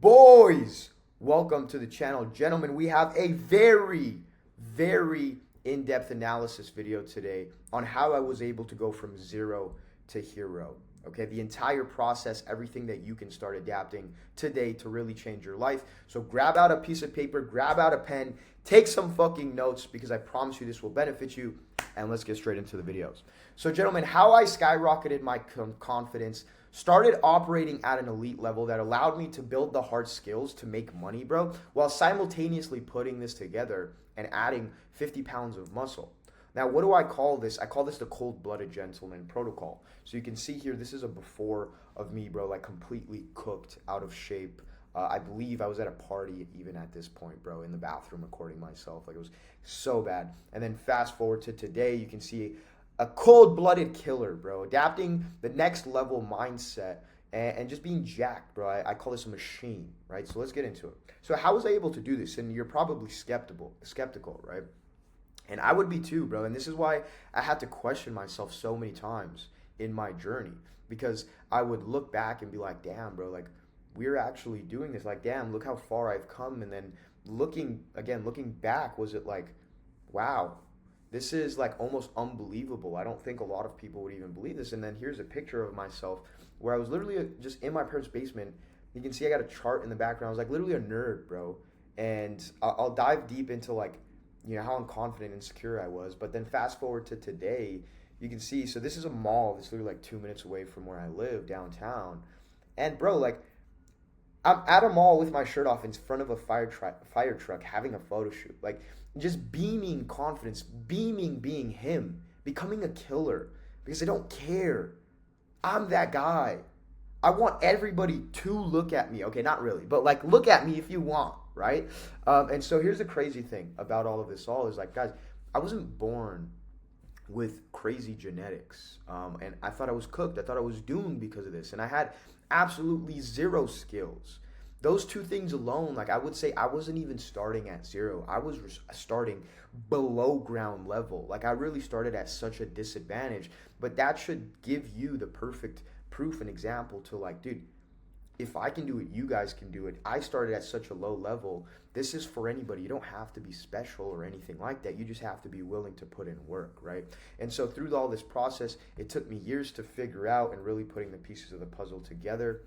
Boys, welcome to the channel. Gentlemen, we have a very in-depth analysis video today on how I was able to go from zero to hero. Okay, the entire process, everything that you can start adapting today to really change your life. So grab out a piece of paper, grab out a pen, take some fucking notes because I promise you this will benefit you. And let's get straight into the videos. So gentlemen, how I skyrocketed my confidence, started operating at an elite level that allowed me to build the hard skills to make money, bro, while simultaneously putting this together and adding 50 pounds of muscle. Now, what do I call this? I call this the cold-blooded gentleman protocol. So you can see here, this is a before of me, bro, like completely cooked, out of shape. I believe I was at a party even at this point, bro, in the bathroom recording myself. Like, it was so bad. And then fast forward to today, you can see a cold-blooded killer, bro, adapting the next level mindset and just being jacked, bro. I call this a machine, right? So let's get into it. So how was I able to do this? And you're probably skeptical, right? And I would be too, bro. And this is why I had to question myself so many times in my journey, because I would look back and be like, damn, bro, like we're actually doing this. Like, damn, look how far I've come. And then looking back, was it like, wow, this is like almost unbelievable. I don't think a lot of people would even believe this. And then here's a picture of myself where I was literally just in my parents' basement. You can see I got a chart in the background. I was like literally a nerd, bro. And I'll dive deep into like, you know, how unconfident and insecure I was. But then fast forward to today, you can see, so this is a mall that's literally like 2 minutes away from where I live downtown. And bro, like I'm at a mall with my shirt off in front of a fire truck having a photo shoot. Like just beaming confidence, beaming being him, becoming a killer because I don't care. I'm that guy. I want everybody to look at me. Okay, not really, but like look at me if you want, right? And so here's the crazy thing about all of this all is like, guys, I wasn't born with crazy genetics. And I thought I was cooked. I thought I was doomed because of this. And I had absolutely zero skills. Those two things alone, like I would say I wasn't even starting at zero. I was starting below ground level. Like I really started at such a disadvantage, but that should give you the perfect proof and example to like, dude, if I can do it, you guys can do it. I started at such a low level. This is for anybody. You don't have to be special or anything like that. You just have to be willing to put in work, right? And so through all this process, it took me years to figure out and really putting the pieces of the puzzle together.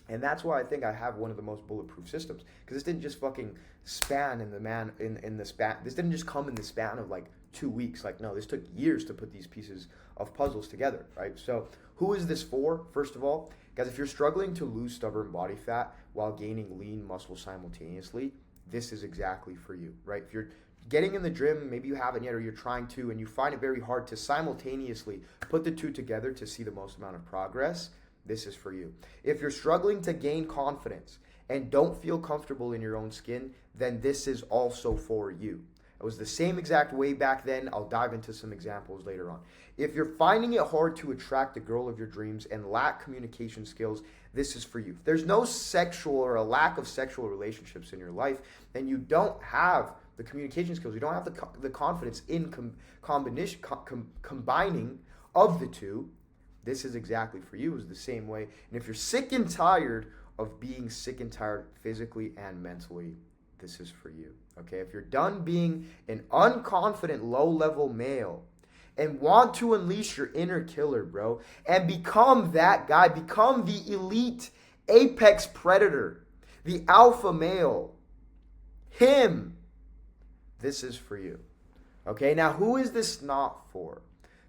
And that's why I think I have one of the most bulletproof systems, because this didn't just fucking span this didn't just come in the span of like 2 weeks. Like, no, this took years to put these pieces of puzzles together, right? So who is this for? First of all, guys, if you're struggling to lose stubborn body fat while gaining lean muscle simultaneously, this is exactly for you, right? If you're getting in the gym, maybe you haven't yet, or you're trying to, and you find it very hard to simultaneously put the two together to see the most amount of progress, this is for you. If you're struggling to gain confidence and don't feel comfortable in your own skin, then this is also for you. It was the same exact way back then. I'll dive into some examples later on. If you're finding it hard to attract the girl of your dreams and lack communication skills, this is for you. If there's no sexual or a lack of sexual relationships in your life, then you don't have the communication skills. You don't have the confidence in combining of the two. This is exactly for you. It's the same way. And if you're sick and tired of being sick and tired physically and mentally, this is for you. Okay? If you're done being an unconfident, low-level male and want to unleash your inner killer, bro, and become that guy, become the elite apex predator, the alpha male, him, this is for you. Okay? Now, who is this not for?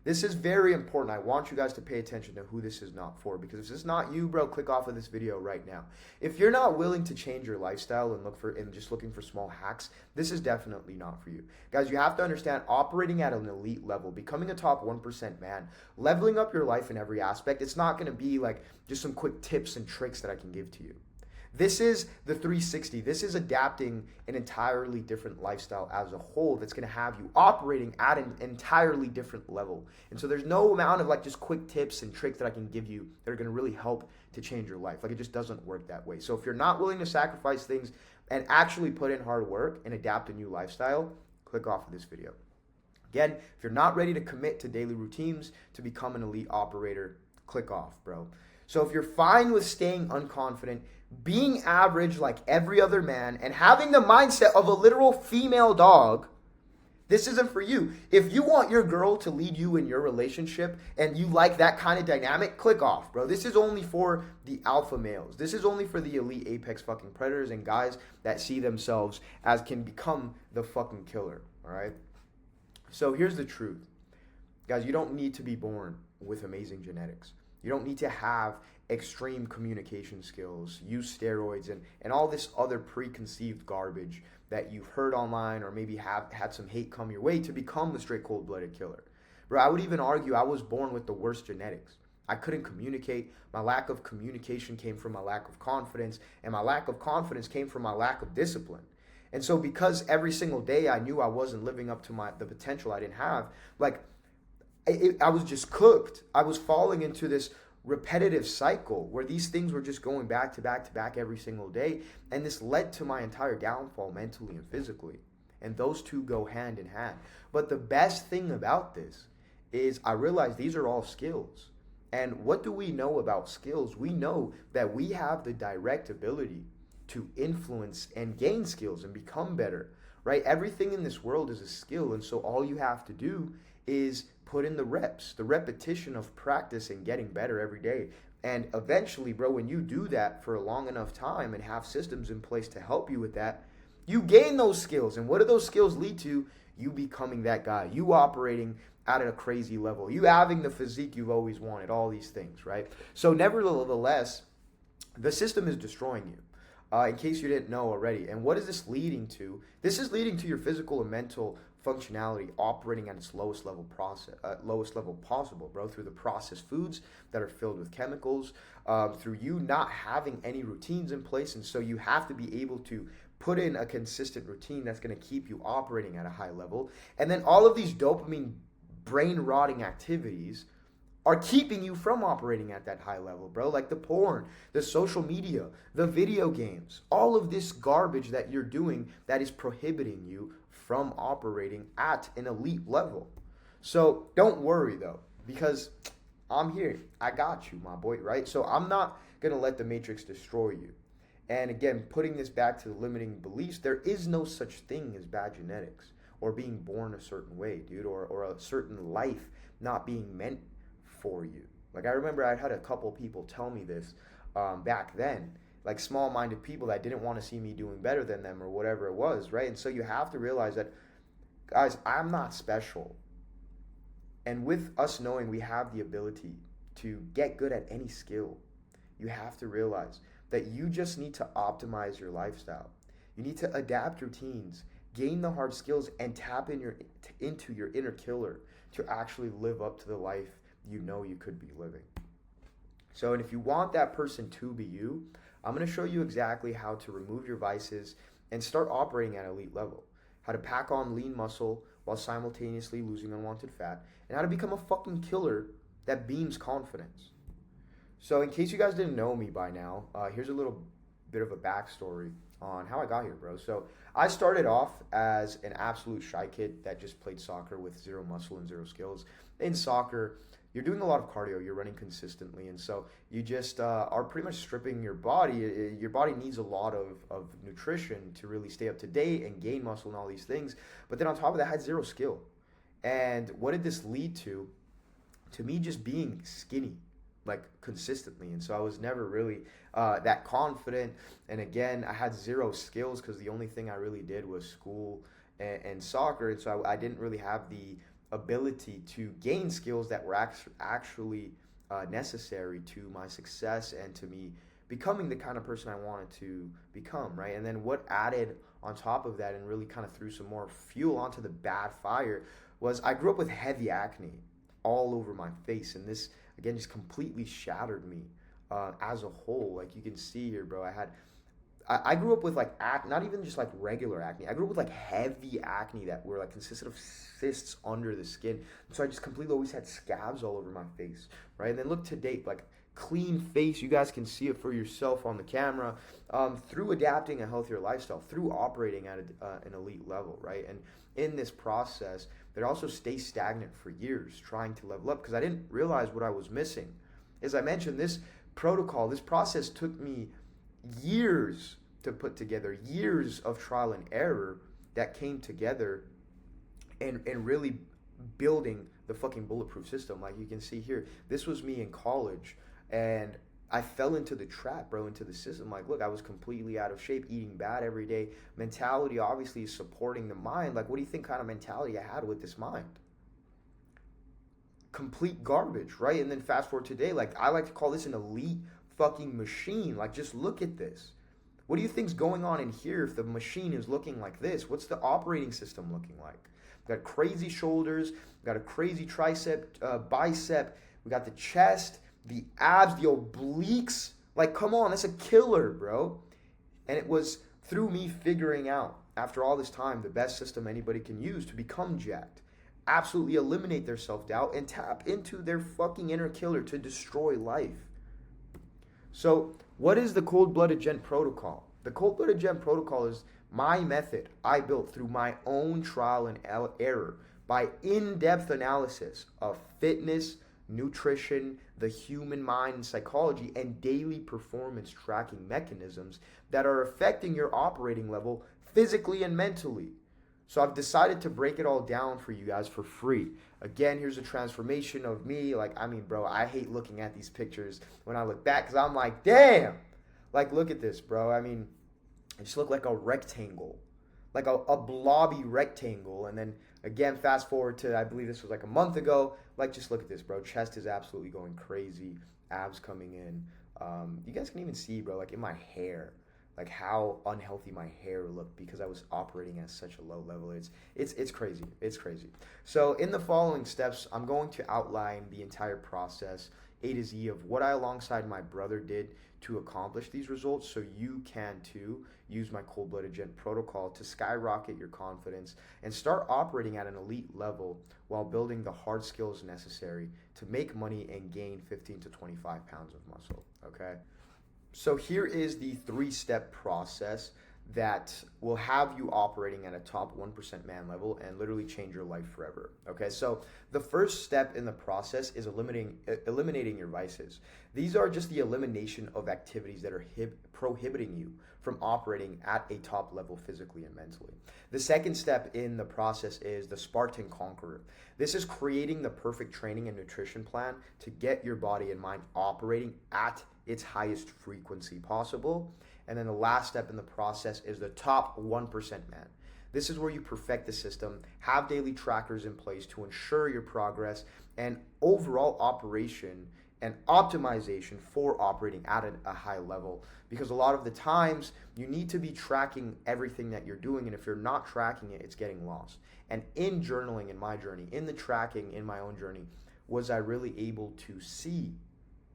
This is very important. I want you guys to pay attention to who this is not for, because if this is not you, bro, click off of this video right now. If you're not willing to change your lifestyle and just looking for small hacks, this is definitely not for you. Guys, you have to understand, operating at an elite level, becoming a top 1% man, leveling up your life in every aspect, it's not going to be like just some quick tips and tricks that I can give to you. This is the 360. This is adapting an entirely different lifestyle as a whole that's going to have you operating at an entirely different level. And so there's no amount of like just quick tips and tricks that I can give you that are going to really help to change your life. Like, it just doesn't work that way. So if you're not willing to sacrifice things and actually put in hard work and adapt a new lifestyle, click off of this video. Again, if you're not ready to commit to daily routines to become an elite operator, click off, bro. So if you're fine with staying unconfident, being average like every other man, and having the mindset of a literal female dog, this isn't for you. If you want your girl to lead you in your relationship and you like that kind of dynamic, click off, bro. This is only for the alpha males. This is only for the elite apex fucking predators and guys that see themselves as can become the fucking killer, all right? So here's the truth. Guys, you don't need to be born with amazing genetics. You don't need to have extreme communication skills, use steroids, and all this other preconceived garbage that you've heard online or maybe have had some hate come your way to become the straight cold-blooded killer. Bro, I would even argue I was born with the worst genetics. I couldn't communicate. My lack of communication came from my lack of confidence, and my lack of confidence came from my lack of discipline. And so because every single day I knew I wasn't living up to the potential I didn't have, I was just cooked. I was falling into this repetitive cycle where these things were just going back to back to back every single day, and this led to my entire downfall mentally and physically, and those two go hand in hand. But the best thing about this is I realized these are all skills. And what do we know about skills? We know that we have the direct ability to influence and gain skills and become better, right? Everything in this world is a skill, and so all you have to do is put in the reps, the repetition of practice and getting better every day. And eventually, bro, when you do that for a long enough time and have systems in place to help you with that, you gain those skills. And what do those skills lead to? You becoming that guy, you operating at a crazy level, you having the physique you've always wanted, all these things, right? So nevertheless, the system is destroying you. In case you didn't know already. And what is this leading to? This is leading to your physical and mental functionality operating at its lowest level possible, bro, through the processed foods that are filled with chemicals, through you not having any routines in place. And so you have to be able to put in a consistent routine that's going to keep you operating at a high level. And then all of these dopamine brain rotting activities are keeping you from operating at that high level, bro. Like the porn, the social media, the video games, all of this garbage that you're doing that is prohibiting you from operating at an elite level. So don't worry though, because I'm here. I got you, my boy, right? So I'm not going to let the matrix destroy you. And again, putting this back to the limiting beliefs, there is no such thing as bad genetics or being born a certain way, dude, or a certain life not being meant for you. Like I remember I had a couple people tell me this back then, like small-minded people that didn't want to see me doing better than them or whatever it was, right? And so you have to realize that, guys, I'm not special. And with us knowing we have the ability to get good at any skill, you have to realize that you just need to optimize your lifestyle. You need to adapt routines, gain the hard skills, and tap into your inner killer to actually live up to the life you know you could be living. So, and if you want that person to be you, I'm going to show you exactly how to remove your vices and start operating at elite level. How to pack on lean muscle while simultaneously losing unwanted fat, and how to become a fucking killer that beams confidence. So in case you guys didn't know me by now, here's a little bit of a backstory on how I got here, bro. So I started off as an absolute shy kid that just played soccer with zero muscle and zero skills. In soccer, you're doing a lot of cardio, you're running consistently, and so you just are pretty much stripping your body. Your body needs a lot of nutrition to really stay up to date and gain muscle and all these things. But then on top of that, I had zero skill. And what did this lead to? To me just being skinny, like consistently. And so I was never really that confident. And again, I had zero skills because the only thing I really did was school and soccer. And so I didn't really have the ability to gain skills that were actually necessary to my success and to me becoming the kind of person I wanted to become, right? And then what added on top of that and really kind of threw some more fuel onto the bad fire was I grew up with heavy acne all over my face, and this again just completely shattered me as a whole. Like you can see here, bro, I grew up with like not even just like regular acne. I grew up with like heavy acne that were like consisted of cysts under the skin. And so I just completely always had scabs all over my face, right? And then look to date, like clean face. You guys can see it for yourself on the camera through adapting a healthier lifestyle, through operating at an elite level, right? And in this process, that also stay stagnant for years, trying to level up because I didn't realize what I was missing. As I mentioned, this protocol, this process took me years to put together, years of trial and error that came together and really building the fucking bulletproof system. Like you can see here, this was me in college, and I fell into the trap, bro, into the system. Like, look, I was completely out of shape, eating bad every day. Mentality obviously is supporting the mind. Like, what do you think kind of mentality I had with this mind? Complete garbage, right? And then fast forward today, like, I like to call this an elite fucking machine. Like, just look at this. What do you think's going on in here if the machine is looking like this? What's the operating system looking like? We got crazy shoulders, we got a crazy tricep, bicep, we got the chest, the abs, the obliques. Like, come on, that's a killer, bro. And it was through me figuring out, after all this time, the best system anybody can use to become jacked. Absolutely eliminate their self-doubt and tap into their fucking inner killer to destroy life. So, what is the cold-blooded gent protocol? The cold-blooded gent protocol is my method I built through my own trial and error by in-depth analysis of fitness, nutrition, the human mind and psychology, and daily performance tracking mechanisms that are affecting your operating level physically and mentally. So I've decided to break it all down for you guys for free. Again, here's a transformation of me. Like, I mean, bro, I hate looking at these pictures when I look back because I'm like, damn. Like, look at this, bro. I mean, I just look like a rectangle, like a blobby rectangle. And then again, fast forward to, I believe this was like a month ago. Like, just look at this, bro. Chest is absolutely going crazy. Abs coming in. You guys can even see, bro, like in my hair, like how unhealthy my hair looked because I was operating at such a low level. It's crazy. It's crazy. So in the following steps, I'm going to outline the entire process, A to Z, of what I alongside my brother did to accomplish these results, so you can too use my cold-blooded gent protocol to skyrocket your confidence and start operating at an elite level while building the hard skills necessary to make money and gain 15 to 25 pounds of muscle, okay? So here is the 3-step process that will have you operating at a top 1% man level and literally change your life forever. Okay, so the first step in the process is eliminating your vices. These are just the elimination of activities that are prohibiting you from operating at a top level physically and mentally. The second step in the process is the Spartan Conqueror. This is creating the perfect training and nutrition plan to get your body and mind operating at its highest frequency possible. And then the last step in the process is the top 1% man. This is where you perfect the system, have daily trackers in place to ensure your progress and overall operation and optimization for operating at a high level. Because a lot of the times you need to be tracking everything that you're doing, and if you're not tracking it, it's getting lost. And in journaling in my journey, in the tracking in my own journey, was I really able to see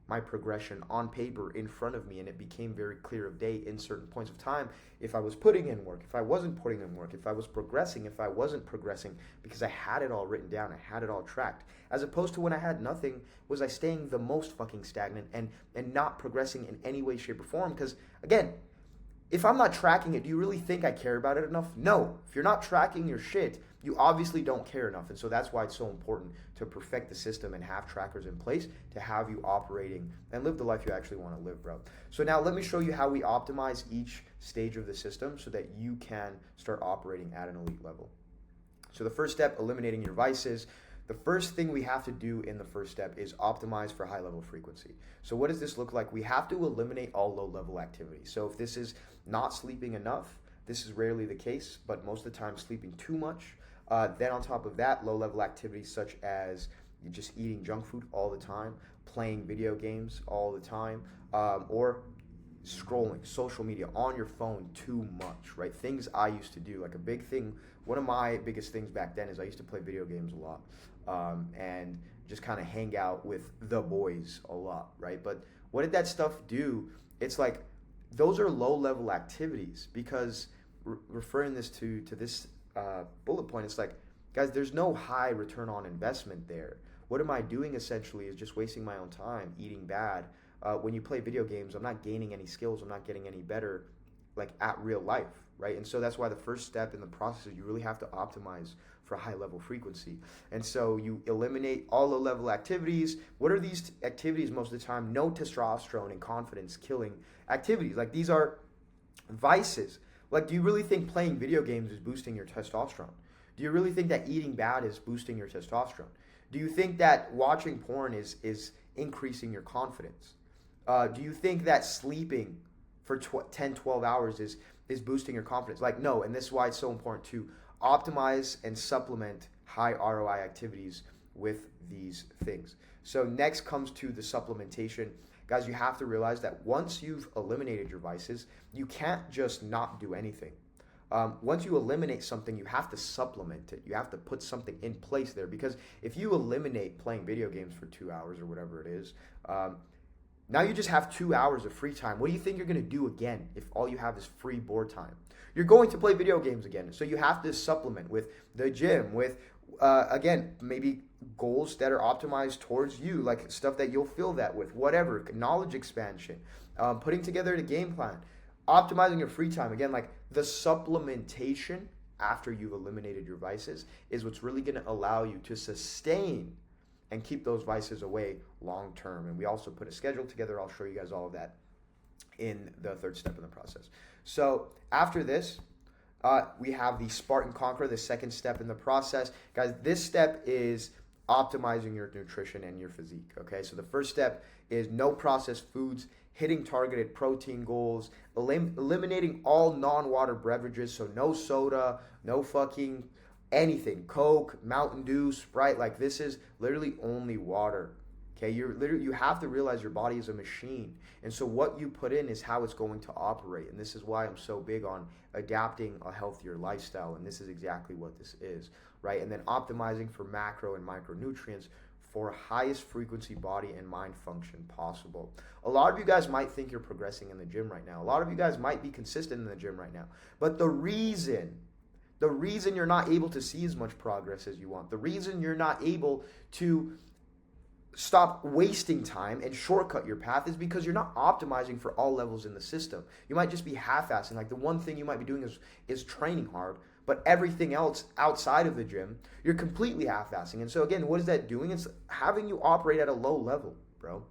my progression on paper in front of me, and it became very clear of day in certain points of time if I was putting in work, if I wasn't putting in work, if I was progressing, if I wasn't progressing, because I had it all written down, I had it all tracked. As opposed to when I had nothing, was I staying the most fucking stagnant and not progressing in any way, shape, or form? Because again, if I'm not tracking it, do you really think I care about it enough? No. If you're not tracking your shit, you obviously don't care enough. And so that's why it's so important to perfect the system and have trackers in place to have you operating and live the life you actually want to live, bro. So now let me show you how we optimize each stage of the system so that you can start operating at an elite level. So the first step, eliminating your vices. The first thing we have to do in the first step is optimize for high level frequency. So what does this look like? We have to eliminate all low level activities. So if this is not sleeping enough, this is rarely the case, but most of the time sleeping too much. Then on top of that, low level activities such as just eating junk food all the time, playing video games all the time, or scrolling social media on your phone too much, right? Things I used to do, like a big thing, one of my biggest things back then is I used to play video games a lot, and just kind of hang out with the boys a lot, right? But what did that stuff do? It's like, those are low level activities, because referring this to this bullet point, it's like, guys, there's no high return on investment there. What am I doing essentially is just wasting my own time, eating bad. When you play video games, I'm not gaining any skills, I'm not getting any better. like at real life, right? And so that's why the first step in the process is you really have to optimize for high level frequency. And so you eliminate all low level activities. What are these activities most of the time? No testosterone and confidence killing activities. Like these are vices. Like, do you really think playing video games is boosting your testosterone? Do you really think that eating bad is boosting your testosterone? Do you think that watching porn is increasing your confidence? Do you think that sleeping for 10, 12 hours is boosting your confidence? Like, no, and this is why it's so important to optimize and supplement high ROI activities with these things. So next comes to the supplementation. Guys, you have to realize that once you've eliminated your vices, you can't just not do anything. Once you eliminate something, you have to supplement it. You have to put something in place there, because if you eliminate playing video games for 2 hours or whatever it is, now you just have 2 hours of free time. What do you think you're going to do again if all you have is free board time? You're going to play video games again. So you have to supplement with the gym, with, again, maybe goals that are optimized towards you, like stuff that you'll fill that with, whatever, knowledge expansion, putting together the game plan, optimizing your free time. Again, like the supplementation after you've eliminated your vices is what's really going to allow you to sustain and keep those vices away long term. And we also put a schedule together. I'll show you guys all of that in the third step in the process. So after this, we have the Spartan Conqueror, the second step in the process. Guys, this step is optimizing your nutrition and your physique, okay? So the first step is no processed foods, hitting targeted protein goals, eliminating all non-water beverages, so no soda, no fucking anything, Coke, Mountain Dew, Sprite. Like, this is literally only water. Okay, you have to realize your body is a machine. And so what you put in is how it's going to operate. And this is why I'm so big on adapting a healthier lifestyle. And this is exactly what this is, right? And then optimizing for macro and micronutrients for highest frequency body and mind function possible. A lot of you guys might think you're progressing in the gym right now. A lot of you guys might be consistent in the gym right now. But the reason you're not able to see as much progress as you want, the reason you're not able to stop wasting time and shortcut your path is because you're not optimizing for all levels in the system. You might just be half-assing. Like, the one thing you might be doing is training hard, but everything else outside of the gym, you're completely half-assing. And so again, what is that doing? It's having you operate at a low level, bro.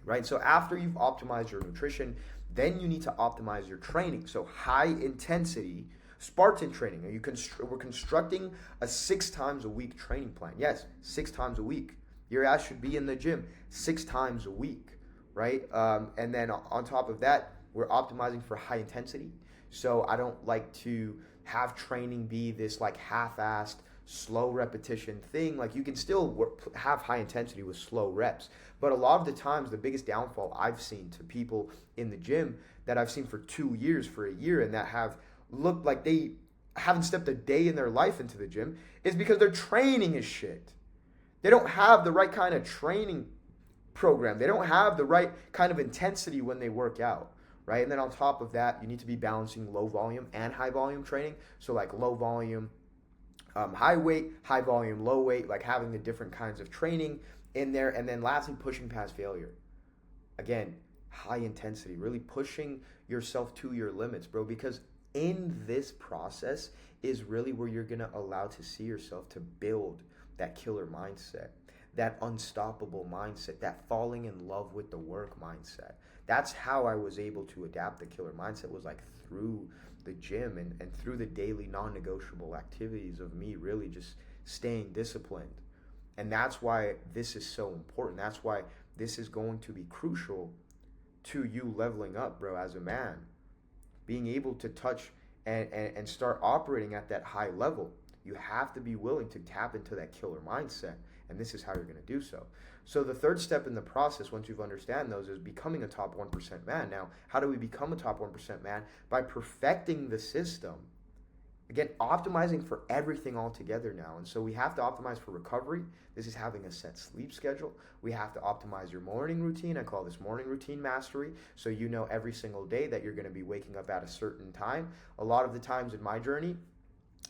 Right? So after you've optimized your nutrition, then you need to optimize your training. So high intensity Spartan training. We're constructing a 6 times a week training plan. Yes, 6 times a week. Your ass should be in the gym 6 times a week, right? And then on top of that, we're optimizing for high intensity. So I don't like to have training be this like half-assed, slow repetition thing. Like, you can still have high intensity with slow reps. But a lot of the times, the biggest downfall I've seen to people in the gym that I've seen for 2 years, for a year, and that have looked like they haven't stepped a day in their life into the gym is because their training is shit. They don't have the right kind of training program. They don't have the right kind of intensity when they work out, right? And then on top of that, you need to be balancing low volume and high volume training. So like low volume, high weight, high volume, low weight, like having the different kinds of training in there. And then lastly, pushing past failure. Again, high intensity, really pushing yourself to your limits, bro, because in this process is really where you're going to allow to see yourself to build that killer mindset, that unstoppable mindset, that falling in love with the work mindset. That's how I was able to adapt the killer mindset, was like through the gym and through the daily non-negotiable activities of me really just staying disciplined. And that's why this is so important. That's why this is going to be crucial to you leveling up, bro, as a man. Being able to touch and start operating at that high level. You have to be willing to tap into that killer mindset, and this is how you're going to do so. So the third step in the process, once you've understand those, is becoming a top 1% man. Now, how do we become a top 1% man? By perfecting the system. Again, optimizing for everything all together now. And so we have to optimize for recovery. This is having a set sleep schedule. We have to optimize your morning routine. I call this morning routine mastery. So you know every single day that you're going to be waking up at a certain time. A lot of the times in my journey,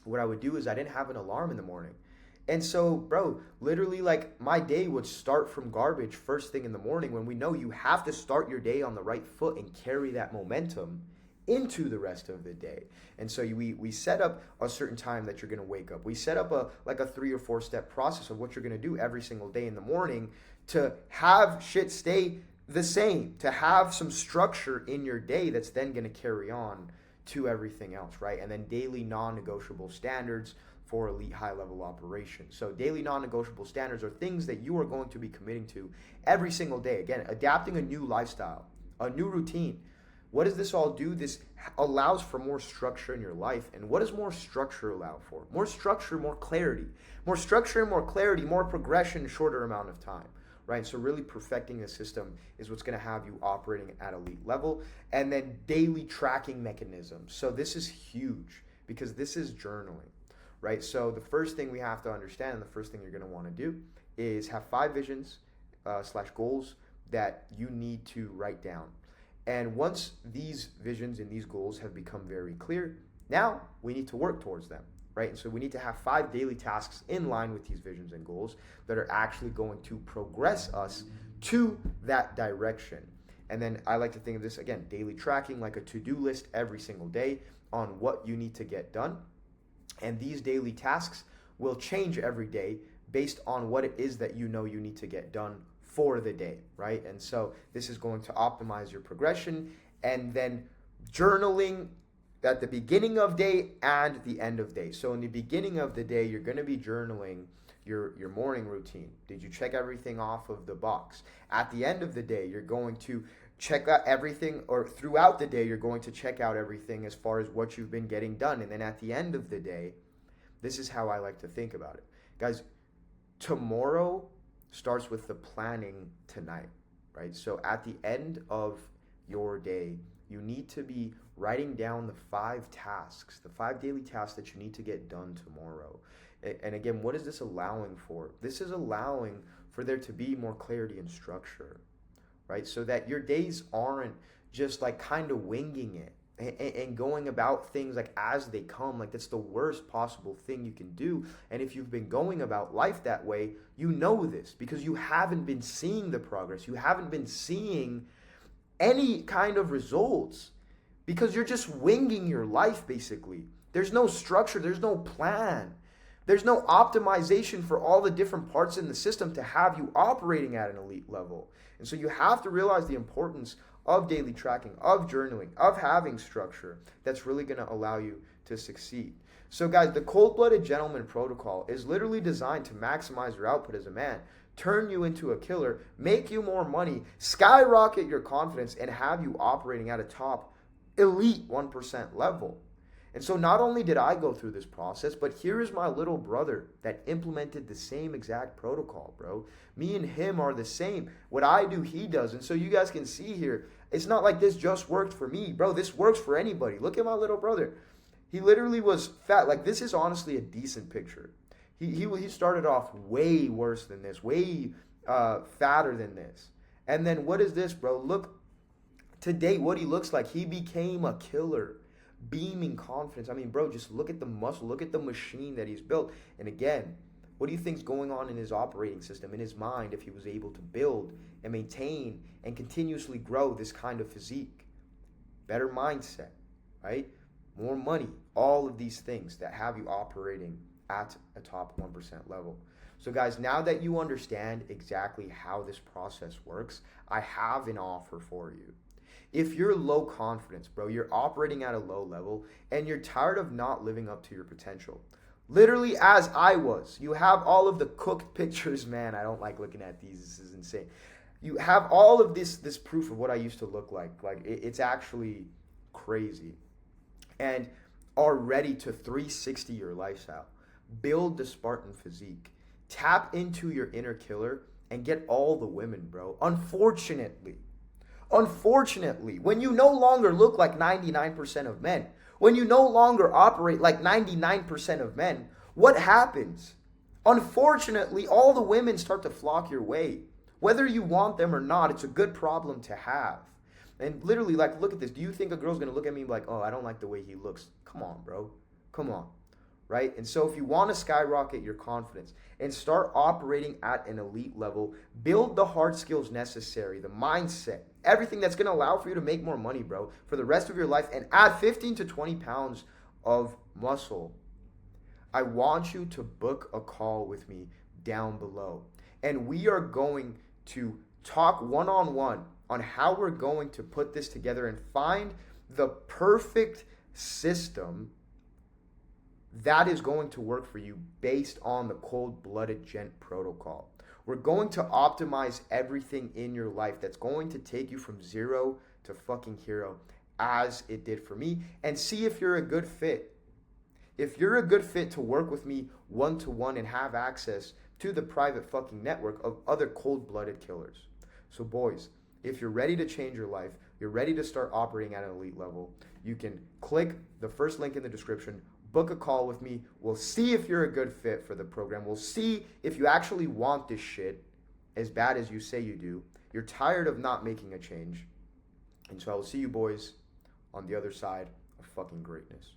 what I would do is I didn't have an alarm in the morning. And so, bro, literally, like, my day would start from garbage first thing in the morning, when we know you have to start your day on the right foot and carry that momentum into the rest of the day. And so we set up a certain time that you're going to wake up. We set up a 3 or 4 step process of what you're going to do every single day in the morning to have shit stay the same, to have some structure in your day that's then going to carry on to everything else, right? And then daily non-negotiable standards for elite high-level operations. So daily non-negotiable standards are things that you are going to be committing to every single day. Again, adapting a new lifestyle, a new routine. What does this all do? This allows for more structure in your life. And what does more structure allow for? More structure, more clarity. More structure and more clarity, more progression in a shorter amount of time. Right? So really perfecting the system is what's going to have you operating at elite level. And then daily tracking mechanisms. So this is huge because this is journaling, right? So the first thing we have to understand, and the first thing you're going to want to do, is have 5 visions / goals that you need to write down. And once these visions and these goals have become very clear, now we need to work towards them. Right? And so we need to have 5 daily tasks in line with these visions and goals that are actually going to progress us to that direction. And then I like to think of this, again, daily tracking, like a to-do list every single day on what you need to get done. And these daily tasks will change every day based on what it is that you know you need to get done for the day, right? And so this is going to optimize your progression. And then journaling at the beginning of day and the end of day. So in the beginning of the day, you're going to be journaling your morning routine. Did you check everything off of the box? At the end of the day, you're going to check out everything, or throughout the day, you're going to check out everything as far as what you've been getting done. And then at the end of the day, this is how I like to think about it. Guys, tomorrow starts with the planning tonight, right? So at the end of your day, you need to be writing down the 5 tasks, the 5 daily tasks that you need to get done tomorrow. And again, what is this allowing for? This is allowing for there to be more clarity and structure, right? So that your days aren't just like kind of winging it and going about things like as they come. Like that's the worst possible thing you can do. And if you've been going about life that way, you know this because you haven't been seeing the progress. You haven't been seeing any kind of results because you're just winging your life basically. There's no structure, there's no plan. There's no optimization for all the different parts in the system to have you operating at an elite level. And so you have to realize the importance of daily tracking, of journaling, of having structure that's really going to allow you to succeed. So guys, the Cold-Blooded Gentleman Protocol is literally designed to maximize your output as a man, turn you into a killer, make you more money, skyrocket your confidence, and have you operating at a top elite 1% level. And so not only did I go through this process, but here is my little brother that implemented the same exact protocol, bro. Me and him are the same. What I do, he does. And so you guys can see here, it's not like this just worked for me, bro. This works for anybody. Look at my little brother. He literally was fat. Like this is honestly a decent picture. He started off way worse than this, way fatter than this. And then what is this, bro? Look to date what he looks like. He became a killer. Beaming confidence. I mean, bro, just look at the muscle, look at the machine that he's built. And again, what do you think's going on in his operating system, in his mind, if he was able to build and maintain and continuously grow this kind of physique? Better mindset, right? More money, all of these things that have you operating at a top 1% level. So guys, now that you understand exactly how this process works, I have an offer for you. If you're low confidence, bro, you're operating at a low level and you're tired of not living up to your potential, literally as I was, you have all of the cooked pictures, man. I don't like looking at these. This is insane. You have all of this proof of what I used to look like. Like it's actually crazy. And are ready to 360 your lifestyle, build the Spartan physique, tap into your inner killer and get all the women, bro. Unfortunately, when you no longer look like 99% of men, when you no longer operate like 99% of men, what happens? Unfortunately, all the women start to flock your way. Whether you want them or not, it's a good problem to have. And literally, like, look at this. Do you think a girl's going to look at me like, oh, I don't like the way he looks? Come on, bro. Come on. right? And so if you want to skyrocket your confidence and start operating at an elite level, build the hard skills necessary, the mindset, everything that's going to allow for you to make more money, bro, for the rest of your life, and add 15 to 20 pounds of muscle, I want you to book a call with me down below. And we are going to talk one-on-one on how we're going to put this together and find the perfect system that is going to work for you based on the cold-blooded gent protocol. We're going to optimize everything in your life that's going to take you from zero to fucking hero, as it did for me, and see if you're a good fit. If you're a good fit to work with me one-to-one and have access to the private fucking network of other cold-blooded killers. So boys, if you're ready to change your life, you're ready to start operating at an elite level, you can click the first link in the description, book a call with me. We'll see if you're a good fit for the program. We'll see if you actually want this shit as bad as you say you do. You're tired of not making a change. And so I will see you boys on the other side of fucking greatness.